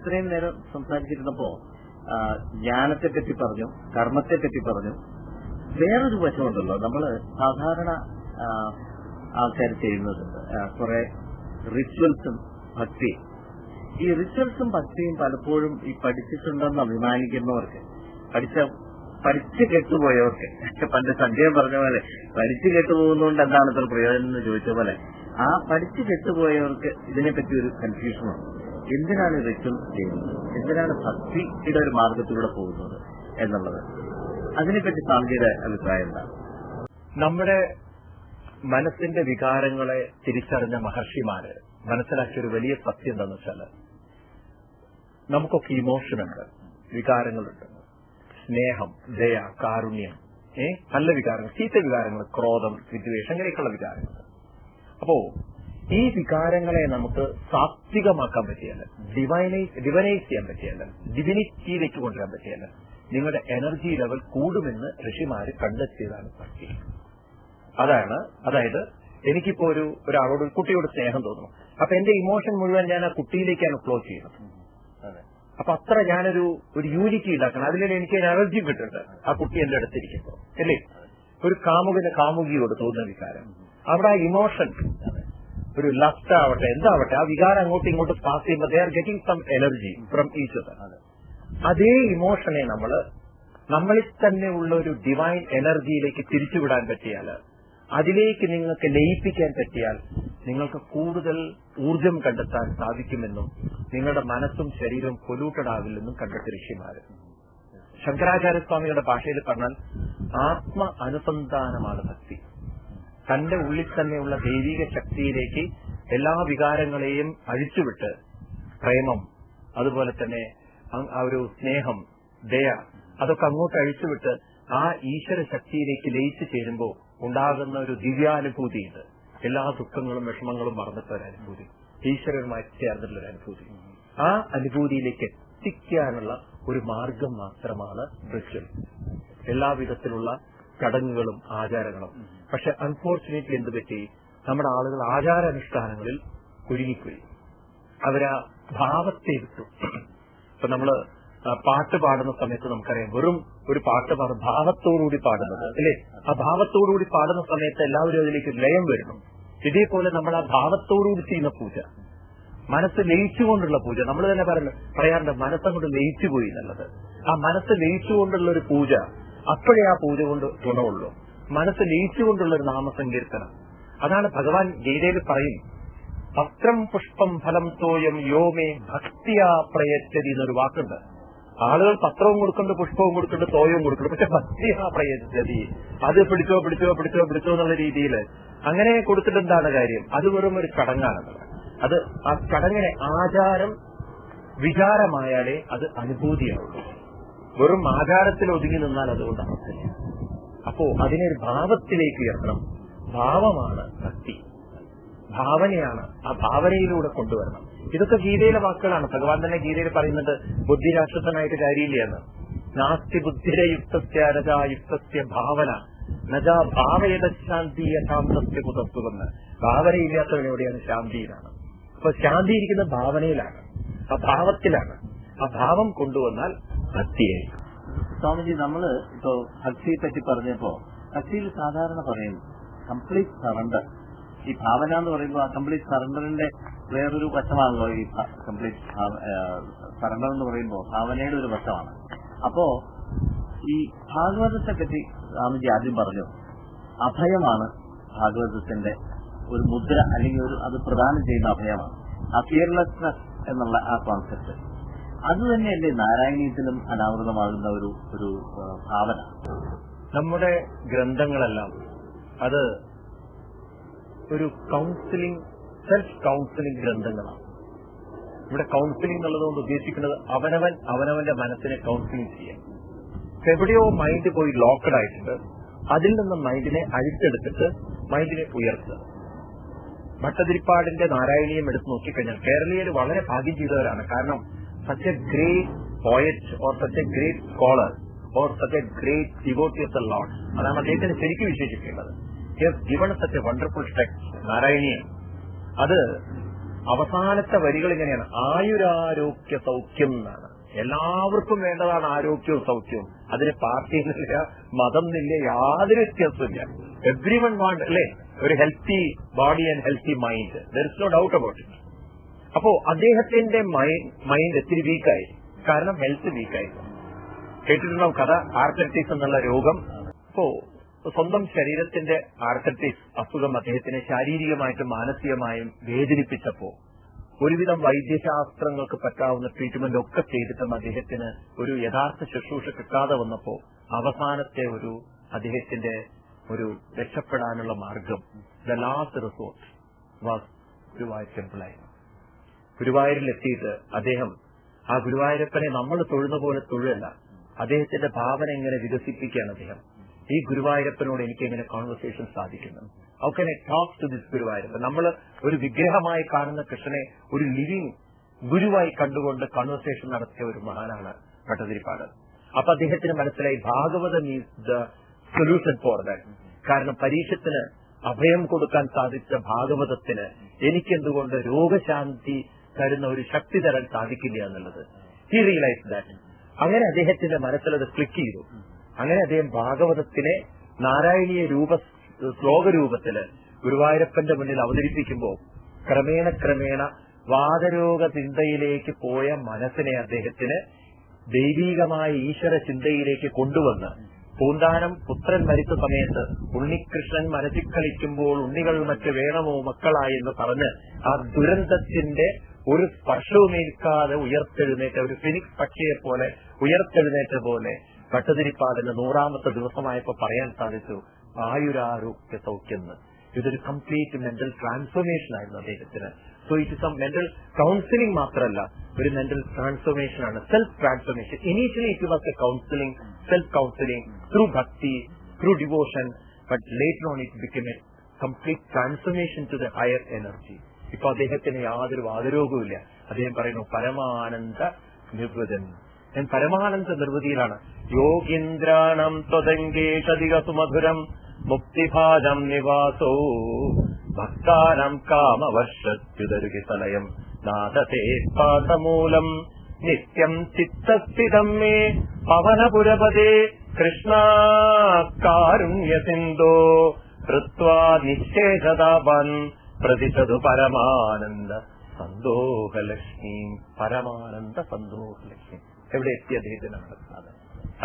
ഇത്രയും നേരം സംസാരിച്ചിരുന്നപ്പോ ജ്ഞാനത്തെ പറ്റി പറഞ്ഞു, കർമ്മത്തെ പറ്റി പറഞ്ഞു. വേറൊരു വശമുണ്ടല്ലോ, നമ്മള് സാധാരണ ആൾക്കാർ ചെയ്യുന്നത് കുറെ റിച്വൽസും ഭക്തിയും. ഈ റിച്വൽസും ഭക്തിയും പലപ്പോഴും ഈ പഠിച്ചിട്ടുണ്ടെന്ന് അഭിമാനിക്കുന്നവർക്ക്, പഠിച്ചു കെട്ടുപോയവർക്ക്, പണ്ട് സഞ്ജയൻ പറഞ്ഞ പോലെ പഠിച്ചു കെട്ടുപോകുന്നതുകൊണ്ട് എന്താണ് ഇത്ര പ്രയോജനം എന്ന് ചോദിച്ച പോലെ, ആ പഠിച്ചു കെട്ടുപോയവർക്ക് ഇതിനെപ്പറ്റി ഒരു കൺഫ്യൂഷനാണ്. എന്തിനാണ് റിച്വൽ ചെയ്യുന്നത്, എന്തിനാണ് ഭക്തിയുടെ ഒരു മാർഗത്തിലൂടെ പോകുന്നത് എന്നുള്ളത്. അതിനെപ്പറ്റി സ്വാമിജിയുടെ അഭിപ്രായം എന്താണ്? നമ്മുടെ മനസ്സിന്റെ വികാരങ്ങളെ തിരിച്ചറിഞ്ഞ മഹർഷിമാര് മനസ്സിലാക്കിയൊരു വലിയ സത്യം എന്താണെന്ന് വെച്ചാല്, നമുക്കൊക്കെ ഇമോഷനുണ്ട്, വികാരങ്ങളുണ്ട്. സ്നേഹം, ദയ, കാരുണ്യം, നല്ല വികാരങ്ങൾ, ചീത്ത വികാരങ്ങൾ, ക്രോധം, വിദ്വേഷം, അങ്ങനെയൊക്കെയുള്ള വികാരങ്ങൾ. അപ്പോ ഈ വികാരങ്ങളെ നമുക്ക് സാത്വികമാക്കാൻ പറ്റിയല്ല, ഡിവൈനൈസ് ചെയ്യാൻ പറ്റിയല്ല, ഡിവിനിറ്റിയിലേക്ക് കൊണ്ടുവരാൻ പറ്റിയല്ല. നിങ്ങളുടെ എനർജി ലെവൽ കൂടുമെന്ന് ഋഷിമാര് കണ്ടെത്തിയതാണ് ഭക്തി. അതായത് എനിക്കിപ്പോ ഒരാളോട്, കുട്ടിയോട് സ്നേഹം തോന്നുന്നു. അപ്പൊ എന്റെ ഇമോഷൻ മുഴുവൻ ഞാൻ ആ കുട്ടിയിലേക്കാണ് ഫ്ലോ ചെയ്യുന്നത്. അപ്പൊ അത്ര ഞാനൊരു യൂണിറ്റി ഉണ്ടാക്കണം. അതിലൂടെ എനിക്ക് എനർജി കിട്ടുന്നുണ്ട് ആ കുട്ടി എന്റെ അടുത്തിരിക്കുമ്പോ, അല്ലേ? ഒരു കാമുകിയോട് തോന്നുന്ന വികാരം, അവിടെ ആ ഇമോഷൻ, ഒരു ലസ്റ്റ് ആവട്ടെ, എന്താവട്ടെ, ആ വികാരം അങ്ങോട്ടും ഇങ്ങോട്ടും പാസ് ചെയ്യുമ്പോൾ they are getting some energy from each other. അതേ ഇമോഷനെ നമ്മളിൽ തന്നെ ഉള്ള ഒരു ഡിവൈൻ എനർജിയിലേക്ക് തിരിച്ചുവിടാൻ പറ്റിയാൽ, അതിലേക്ക് നിങ്ങൾക്ക് ലയിപ്പിക്കാൻ പറ്റിയാൽ, നിങ്ങൾക്ക് കൂടുതൽ ഊർജം കണ്ടെത്താൻ സാധിക്കുമെന്നും നിങ്ങളുടെ മനസ്സും ശരീരവും പൊല്യൂട്ടഡ് ആവില്ലെന്നും കണ്ടെത്തിയ ഋഷിമാര്. ശങ്കരാചാര്യസ്വാമികളുടെ ഭാഷയിൽ പറഞ്ഞാൽ ആത്മ അനുസന്ധാനമാണ് ഭക്തി. തന്റെ ഉള്ളിൽ തന്നെയുള്ള ദൈവിക ശക്തിയിലേക്ക് എല്ലാ വികാരങ്ങളെയും അഴിച്ചുവിട്ട്, പ്രേമം, അതുപോലെ തന്നെ ആ ഒരു സ്നേഹം, ദയ, അതൊക്കെ അങ്ങോട്ട് അഴിച്ചുവിട്ട് ആ ഈശ്വര ശക്തിയിലേക്ക് ലയിച്ചു ചേരുമ്പോൾ ഉണ്ടാകുന്ന ഒരു ദിവ്യാനുഭൂതിയുണ്ട്. എല്ലാ ദുഃഖങ്ങളും വിഷമങ്ങളും മറന്നിട്ടൊരനുഭൂതി, ഈശ്വരനുമായി ചേർന്നിട്ടുള്ളൊരു അനുഭൂതി. ആ അനുഭൂതിയിലേക്ക് എത്തിക്കാനുള്ള ഒരു മാർഗം മാത്രമാണ് റിച്വൽ, എല്ലാവിധത്തിലുള്ള ചടങ്ങുകളും ആചാരങ്ങളും. പക്ഷെ അൺഫോർച്ചുനേറ്റ്ലി എന്ത് പറ്റി, നമ്മുടെ ആളുകൾ ആചാരാനുഷ്ഠാനങ്ങളിൽ കുരുങ്ങിപ്പോയി. അവരാ ഭാവത്തെ വിട്ടു. ഇപ്പൊ നമ്മള് പാട്ട് പാടുന്ന സമയത്ത് നമുക്കറിയാം, വെറും ഒരു പാട്ട് ഭാവത്തോടുകൂടി പാടുന്നത്, അല്ലേ? ആ ഭാവത്തോടുകൂടി പാടുന്ന സമയത്ത് എല്ലാവരും അതിലേക്ക് ലയം വരണം. ഇതേപോലെ നമ്മൾ ആ ഭാവത്തോടുകൂടി ചെയ്യുന്ന പൂജ, മനസ്സ് ലയിച്ചുകൊണ്ടുള്ള പൂജ, നമ്മൾ തന്നെ പറയാറുണ്ട് മനസ്സങ്ങോട്ട് ലയിച്ചുപോയി എന്നുള്ളത്. ആ മനസ്സ് ലയിച്ചുകൊണ്ടുള്ള ഒരു പൂജ, അപ്പോഴേ ആ പൂജ കൊണ്ട് ഗുണമുള്ളൂ. മനസ്സ് ലയിച്ചുകൊണ്ടുള്ള ഒരു നാമസങ്കീർത്തനം. അതാണ് ഭഗവാൻ ഗീതയിൽ പറയും, പത്രം പുഷ്പം ഫലം തോയം യോമേ ഭക്തിയാ പ്രയച്ഛതി എന്നൊരു വാക്കുണ്ട്. ആളുകൾ പത്രവും കൊടുക്കുന്നുണ്ട്, പുഷ്പവും കൊടുക്കുന്നുണ്ട്, തോയവും കൊടുക്കുന്നുണ്ട്, പക്ഷെ ഭക്തിയാ പ്രയച്ഛതി, അത് പിടിച്ചോ പിടിച്ചോ പിടിച്ചോ പിടിച്ചോ എന്നുള്ള രീതിയിൽ അങ്ങനെ കൊടുത്തിട്ട് എന്താണ് കാര്യം? അത് വെറും ഒരു ചടങ്ങാണെന്നുള്ളത്. അത് ആ ചടങ്ങിനെ ആചാരം വിചാരമായാലേ അത് അനുഭൂതിയാവുള്ളൂ. വെറും ആചാരത്തിൽ ഒതുങ്ങി നിന്നാൽ അതുകൊണ്ട് അവസ്ഥയില്ല. അപ്പോ അതിനെ ഒരു ഭാവത്തിലേക്ക് ഉയർത്തണം. ഭാവമാണ് ഭക്തി, ഭാവനയാണ്. ആ ഭാവനയിലൂടെ കൊണ്ടുവരണം. ഇതൊക്കെ ഗീതയിലെ വാക്കുകളാണ്. ഭഗവാൻ തന്നെ ഗീതയിൽ പറയുന്നുണ്ട്, ബുദ്ധിരാക്ഷസനായിട്ട് കാര്യമില്ലെന്ന്. നാസ്തി ബുദ്ധിരയുക്തസ്യ ഭാവന നജാ ഭാവയത ശാന്തി യഥാന്തസ്യ കുതസ്തുവെന്ന്. ഭാവനയില്ലാത്തവനെവിടെയാണ്? ശാന്തിയിലാണ്. അപ്പൊ ശാന്തി ഇരിക്കുന്ന ഭാവനയിലാണ്, ആ ഭാവത്തിലാണ്. ആ ഭാവം കൊണ്ടുവന്നാൽ ഭക്തിയായിരിക്കും. സ്വാമിജി, നമ്മള് ഇപ്പോ ഭക്തിയെ പറ്റി പറഞ്ഞപ്പോ ഭക്തിയിൽ സാധാരണ പറയും കംപ്ലീറ്റ് സറണ്ടർ. ഈ ഭാവന എന്ന് പറയുമ്പോൾ ആ കംപ്ലീറ്റ് സറണ്ടറിന്റെ വേറൊരു വശമാണല്ലോ ഈ കംപ്ലീറ്റ് സറണ്ടർ എന്ന് പറയുമ്പോൾ ഭാവനയുടെ ഒരു വശമാണ്. അപ്പോ ഈ ഭാഗവതത്തെ പറ്റി സ്വാമിജി ആദ്യം പറഞ്ഞു, അഭയമാണ് ഭാഗവതത്തിന്റെ ഒരു മുദ്ര, അല്ലെങ്കിൽ അത് പ്രദാനം ചെയ്യുന്ന അഭയമാണ്. ആ ഫിയർലെസ്നെസ് എന്നുള്ള ആ കോൺസെപ്റ്റ് അത് തന്നെയല്ലേ നാരായണീയത്തിലും അനാവൃതമാകുന്ന ഒരു ഭാവന. നമ്മുടെ ഗ്രന്ഥങ്ങളെല്ലാം അത് ഒരു കൗൺസിലിംഗ്, സെൽഫ് കൗൺസിലിംഗ് ഗ്രന്ഥങ്ങളാണ്. ഇവിടെ കൗൺസിലിംഗ് എന്നുള്ളതുകൊണ്ട് ഉദ്ദേശിക്കുന്നത് അവനവന്റെ മനസ്സിനെ കൗൺസിലിംഗ് ചെയ്യാൻ. എവിടെയോ മൈൻഡ് പോയി ലോക്കഡ് ആയിട്ടുണ്ട്, അതിൽ നിന്ന് മൈൻഡിനെ അഴിച്ചെടുത്തിട്ട് മൈൻഡിനെ ഉയർത്തുക. ഭട്ടതിരിപ്പാടിന്റെ നാരായണീയം എടുത്ത് നോക്കിക്കഴിഞ്ഞാൽ കേരളീയർ വളരെ ഭാഗ്യം ചെയ്തവരാണ്. കാരണം such a great poet or such a great scholar or such a great devotee of the Lord, അതാണ് അദ്ദേഹത്തിന് ശരിക്കും വിശേഷിക്കേണ്ടത്. He has given such a wonderful text, Narayaneeyam. അത് അവസാനത്തെ വരികൾ ഇങ്ങനെയാണ്, ആയുരാരോഗ്യ സൗഖ്യം എന്നാണ്. എല്ലാവർക്കും വേണ്ടതാണ് ആരോഗ്യവും സൗഖ്യവും. അതിന് പാർട്ടി എന്നില്ല, മതം എന്നില്ല, യാതൊരു വ്യത്യാസമില്ല. എവ്രി വൺ വാണ്ട് അല്ലേ ഒരു healthy body and healthy mind. There is no doubt about it. അപ്പോ അദ്ദേഹത്തിന്റെ മൈൻഡ് ഇത്തിരി വീക്കായി, കാരണം ഹെൽത്ത് വീക്കായി. കേട്ടിട്ടുണ്ടാവും കഥ, ആർത്തറ്റിസ് എന്നുള്ള രോഗം. അപ്പോ സ്വന്തം ശരീരത്തിന്റെ ആർത്തറ്റിസ് അസുഖം അദ്ദേഹത്തിനെ ശാരീരികമായിട്ടും മാനസികമായും വേദനിപ്പിച്ചപ്പോ ഒരുവിധം വൈദ്യശാസ്ത്രങ്ങൾക്ക് പറ്റാവുന്ന ട്രീറ്റ്മെന്റ് ഒക്കെ ചെയ്തിട്ടും അദ്ദേഹത്തിന് ഒരു യഥാർത്ഥ ശുശ്രൂഷ കിട്ടാതെ വന്നപ്പോ അവസാനത്തെ അദ്ദേഹത്തിന്റെ ഒരു രക്ഷപ്പെടാനുള്ള മാർഗം, the last resort was Guruvayur ടെമ്പിളായിരുന്നു. ഗുരുവായൂരിലെത്തിയിട്ട് അദ്ദേഹം ആ ഗുരുവായൂരപ്പനെ നമ്മൾ തൊഴുന്ന പോലെ തൊഴിലല്ല, അദ്ദേഹത്തിന്റെ ഭാവന എങ്ങനെ വികസിപ്പിക്കുകയാണ് അദ്ദേഹം. ഈ ഗുരുവായൂരപ്പനോട് എനിക്ക് എങ്ങനെ കോൺവെർസേഷൻ സാധിക്കുന്നു? How can I talk to this Guruvayurappan? നമ്മൾ ഒരു വിഗ്രഹമായി കാണുന്ന കൃഷ്ണനെ ഒരു ലിവിംഗ് ഗുരുവായി കണ്ടുകൊണ്ട് കോൺവെർസേഷൻ നടത്തിയ ഒരു മഹാനാണ് ഭട്ടതിരിപ്പാട്. അപ്പൊ അദ്ദേഹത്തിന് മനസ്സിലായി Bhagavatam is the solution for that. കാരണം പരീക്ഷത്തിന് അഭയം കൊടുക്കാൻ സാധിച്ച ഭാഗവതത്തിന് എനിക്കെന്തുകൊണ്ട് രോഗശാന്തി തരുന്ന ഒരു ശക്തി തരാൻ സാധിക്കില്ല എന്നുള്ളത് ഹി റിയലൈസ് ദാറ്റ്. അങ്ങനെ അദ്ദേഹത്തിന്റെ മനസ്സിലത് ക്ലിക്ക് ചെയ്തു. അങ്ങനെ അദ്ദേഹം ഭാഗവതത്തിനെ നാരായണീയ ശ്ലോകരൂപത്തില് ഗുരുവായൂരപ്പന്റെ മുന്നിൽ അവതരിപ്പിക്കുമ്പോൾ ക്രമേണ വാദരോഗ ചിന്തയിലേക്ക് പോയ മനസ്സിനെ അദ്ദേഹത്തിന് ദൈവീകമായ ഈശ്വര ചിന്തയിലേക്ക് കൊണ്ടുവന്ന് പൂന്താനം പുത്രൻ മരിച്ച സമയത്ത് ഉണ്ണികൃഷ്ണൻ മനസ്സിൽ കളിക്കുമ്പോൾ ഉണ്ണികൾ മറ്റ് വേണമോ മക്കളായി എന്ന് പറഞ്ഞ് ആ ദുരന്തത്തിന്റെ ഒരു സ്പർശവുമേൽക്കാതെ ഉയർത്തെഴുന്നേറ്റ ഒരു ഫിനിക്സ് പക്ഷിയെ പോലെ ഉയർത്തെഴുന്നേറ്റ പോലെ ഭട്ടതിരിപ്പാടിന് 100ാമത്തെ ദിവസമായപ്പോ പറയാൻ സാധിച്ചു ആയുരാരോഗ്യ സൗഖ്യം. ഇതൊരു കംപ്ലീറ്റ് മെന്റൽ ട്രാൻസ്ഫോർമേഷൻ ആയിരുന്നു അദ്ദേഹത്തിന്. So it is a mental counselling മാത്രമല്ല, ഒരു മെന്റൽ ട്രാൻസ്ഫോർമേഷൻ ആണ്, self transformation. Initially it was a counselling, self counselling through bhakti, through devotion, but later on it become a complete transformation to the higher energy. ഇപ്പൊ അദ്ദേഹത്തിന് യാതൊരു വാദരോഗവുമില്ല. അദ്ദേഹം പറയുന്നു പരമാനന്ദ നിർവൃതൻ. ഞാൻ പരമാനന്ദ നിർവൃതിയിലാണ്. യോഗീന്ദ്രാണം ത്വദംഗേഷധിക സുമധുരം മുക്തിഭാജം നിവാസോ ഭക്താനം കാമവർഷത്യുദരുകിതലയം നാദതേ പാദമൂലം നിത്യം ചിത്തസ്ഥിതം മേ പവനപുരപദേ കൃഷ്ണ കാരുണ്യസിന്ധോ കൃത്വാ നിശ്ചേഷതാപൻ പ്രതിശതു പരമാനന്ദ സന്തോഹലക്ഷ്മി. പരമാനന്ദ സന്തോഹലക്ഷ്മി എവിടെ എത്തി അദ്ദേഹത്തിനാണ്.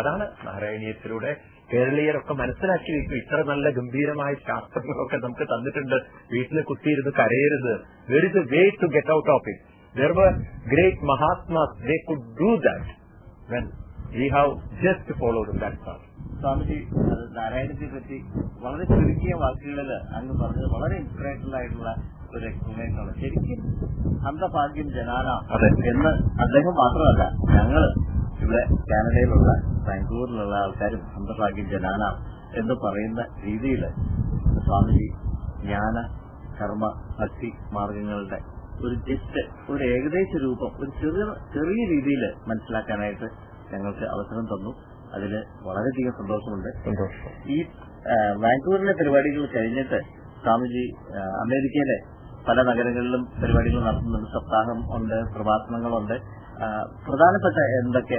അതാണ് നാരായണീയത്തിലൂടെ കേരളീയരൊക്കെ മനസ്സിലാക്കി വയ്ക്കും. ഇത്ര നല്ല ഗംഭീരമായ ശാസ്ത്രങ്ങളൊക്കെ നമുക്ക് തന്നിട്ടുണ്ട്. വീട്ടിൽ കുത്തിയിരുന്ന് കരയരുത്. There is a way to get out of it. There were great mahatmas, they could do that when we have just followed that path. Swamiji, നാരായണത്തെ പറ്റി വളരെ ചുരുക്കിയ വാക്കുകളിൽ അങ്ങ് പറഞ്ഞത് വളരെ ഇൻസ്പിറേഷണൽ ആയിട്ടുള്ള ഒരു എക്സ്പ്ലനേഷൻ ആണ്. ശരിക്കും അന്ധഭാഗ്യം ജനാന എന്ന് അദ്ദേഹം മാത്രമല്ല, ഞങ്ങൾ ഇവിടെ കാനഡയിലുള്ള ബാംഗ്ലൂരിലുള്ള ആൾക്കാരും അന്ധഭാഗ്യം ജനാന എന്ന് പറയുന്ന രീതിയിൽ സ്വാമിജി ജ്ഞാന കർമ്മ ഭക്തി മാർഗങ്ങളുടെ ഒരു ഏകദേശ രൂപം ഒരു ചെറിയ രീതിയിൽ മനസ്സിലാക്കാനായിട്ട് ഞങ്ങൾക്ക് അവസരം തന്നു. അതിൽ വളരെയധികം സന്തോഷമുണ്ട്. ഈ വാങ്കൂവറിലെ പരിപാടികൾ കഴിഞ്ഞിട്ട് സ്വാമിജി അമേരിക്കയിലെ പല നഗരങ്ങളിലും പരിപാടികൾ നടത്തുന്നുണ്ട്. സപ്താഹം ഉണ്ട്, പ്രഭാഷണങ്ങളുണ്ട്. പ്രധാനപ്പെട്ട എന്തൊക്കെ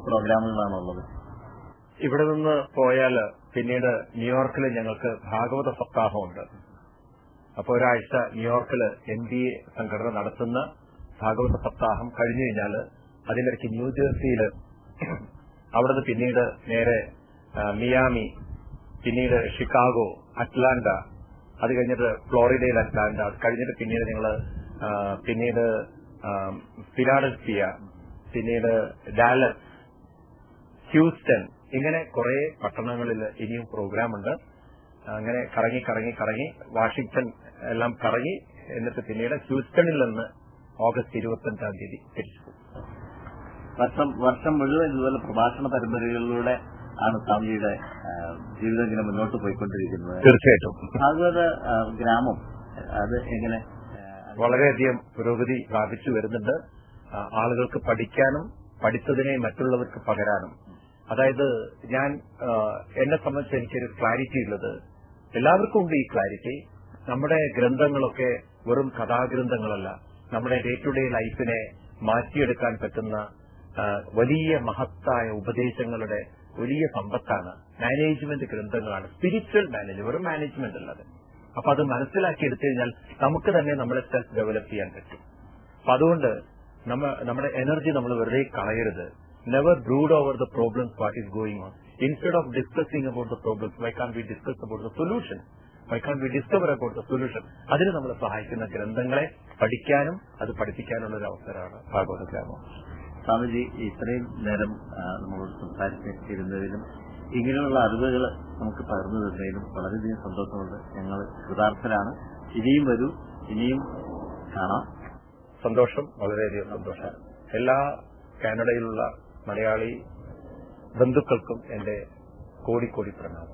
പ്രോഗ്രാമുകളാണുള്ളത്? ഇവിടെ നിന്ന് പോയാൽ പിന്നീട് ന്യൂയോർക്കിൽ ഞങ്ങൾക്ക് ഭാഗവത സപ്താഹമുണ്ട്. അപ്പോൾ ഒരാഴ്ച ന്യൂയോർക്കിൽ MBA സംഘടന നടത്തുന്ന ഭാഗവത സപ്താഹം കഴിഞ്ഞു കഴിഞ്ഞാൽ അതിനിടയ്ക്ക് ന്യൂജേഴ്സിയിൽ, അവിടുന്ന് പിന്നീട് നേരെ മിയാമി, പിന്നീട് ഷിക്കാഗോ, അറ്റ്ലാന്റ, അത് കഴിഞ്ഞിട്ട് ഫ്ലോറിഡയിൽ അറ്റ്ലാന്റ, അത് കഴിഞ്ഞിട്ട് പിന്നീട് പിന്നീട് ഫിലാഡൽഫിയ, പിന്നീട് ഡാലസ്, ഹ്യൂസ്റ്റൺ, ഇങ്ങനെ കുറെ പട്ടണങ്ങളിൽ ഇനിയും പ്രോഗ്രാം ഉണ്ട്. അങ്ങനെ കറങ്ങി വാഷിംഗ്ടൺ എല്ലാം കറങ്ങി എന്നിട്ട് പിന്നീട് ഹ്യൂസ്റ്റണിൽ നിന്ന് ഓഗസ്റ്റ് 25-ാം തീയതി തിരിച്ചു പോകും. വർഷം മുഴുവൻ ഇതുപോലെ പ്രഭാഷണ പരമ്പരകളിലൂടെ ആണ് സ്വാമിജിയുടെ ജീവിതം ഇങ്ങനെ മുന്നോട്ട് പോയിക്കൊണ്ടിരിക്കുന്നത്. തീർച്ചയായിട്ടും ഭാഗവത ഗ്രാമം അത് എങ്ങനെ വളരെയധികം പുരോഗതി പ്രാപിച്ചു വരുന്നുണ്ട്. ആളുകൾക്ക് പഠിക്കാനും പഠിച്ചതിനെ മറ്റുള്ളവർക്ക് പകരാനും. അതായത് എന്നെ സംബന്ധിച്ച് എനിക്കൊരു ക്ലാരിറ്റി ഉള്ളത്, എല്ലാവർക്കും ഉണ്ട് ഈ ക്ലാരിറ്റി. നമ്മുടെ ഗ്രന്ഥങ്ങളൊക്കെ വെറും കഥാഗ്രന്ഥങ്ങളല്ല, നമ്മുടെ ഡേ ടു ഡേ ലൈഫിനെ മാറ്റിയെടുക്കാൻ പറ്റുന്ന വലിയ മഹത്തായ ഉപദേശങ്ങളുടെ വലിയ സമ്പത്താണ് മാനേജ്മെന്റ് ഗ്രന്ഥങ്ങളാണ്. സ്പിരിച്വൽ മാനേജ്മെന്റ്, ഒരു മാനേജ്മെന്റ് അല്ലാതെ. അപ്പൊ അത് മനസ്സിലാക്കി എടുത്തു കഴിഞ്ഞാൽ നമുക്ക് തന്നെ നമ്മളെ സെൽഫ് ഡെവലപ്പ് ചെയ്യാൻ പറ്റും. അപ്പൊ അതുകൊണ്ട് നമ്മുടെ എനർജി നമ്മൾ വെറുതെ കളയരുത്. Never brood over the problems what is going on. Instead of discussing about the problems why can we discuss about the solution, why can we discover about the solution. അതിന് നമ്മളെ സഹായിക്കുന്ന ഗ്രന്ഥങ്ങളെ പഠിക്കാനും അത് പഠിപ്പിക്കാനുള്ള ഒരു അവസരമാണ് ഭാഗവത ഗ്രാമം. സ്വാമിജി, ഇത്രയും നേരം നമ്മളോട് സംസാരിച്ചിരുന്നതിലും ഇങ്ങനെയുള്ള അറിവുകൾ നമുക്ക് പകർന്നു തന്നതിലും വളരെയധികം സന്തോഷമുണ്ട്. ഞങ്ങൾ കൃതാർത്ഥരാണ്. ഇനിയും വരൂ, ഇനിയും കാണാം. സന്തോഷം, വളരെയധികം സന്തോഷം. എല്ലാ കാനഡയിലുള്ള മലയാളി ബന്ധുക്കൾക്കും എന്റെ കോടി പ്രണാമം.